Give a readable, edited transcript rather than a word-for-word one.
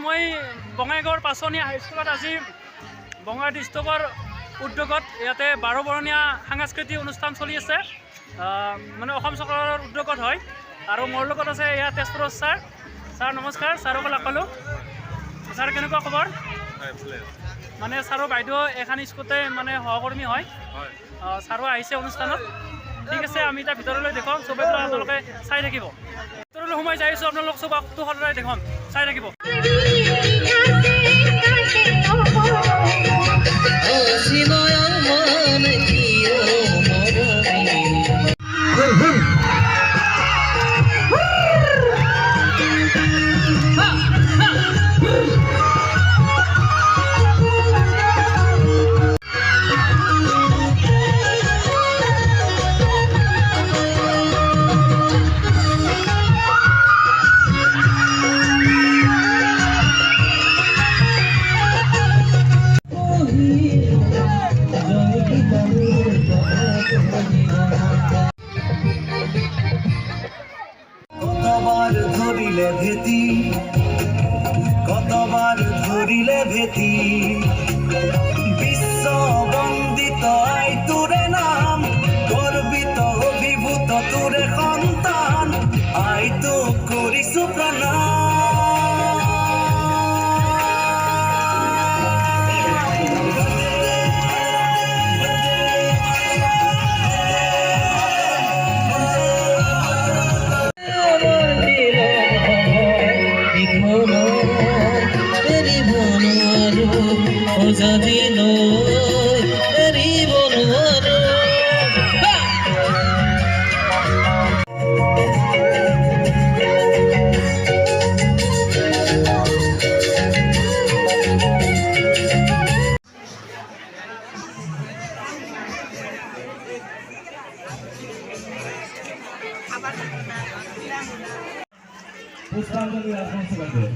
মই বঙাইগাঁৱৰ পাছনীয়া হাইস্কুলত আজি বঙাই ডিষ্ট্ৰিক্টৰ উদ্যোগত ইয়াতে 12 বৰণীয়া সাংস্কৃতিক অনুষ্ঠান চলি আছে। মানে অসম চৰকাৰৰ উদ্যোগত হয় আৰু মোৰ লগত আছে ইয়াত তেজপুৰৰ ছাৰ। ছাৰ নমস্কাৰ, ছাৰক লগ পালোঁ। ছাৰ কেনেকুৱা খবৰ? মানে ছাৰৰ বাইদেউ এখন স্কুলতে মানে সহকৰ্মী হয়। ছাৰো আহিছে অনুষ্ঠানত। ঠিক আছে, আমি এতিয়া ভিতৰলৈ দেখুৱাম, চবেই আপোনালোকে চাই থাকিব। ভিতৰলৈ সোমাই যাই আছোঁ, আপোনালোক চব সদায় দেখুৱাম, চাই থাকিব। কতবার ধরিলে ভেতি বিশ্ব বন্দিত আই তোরে নাম গর্বিত অভিভূত তোরে সন্তান আই তো করিছো প্ৰণাম। পুষ্পাঞ্জলি অর্পণ করবে।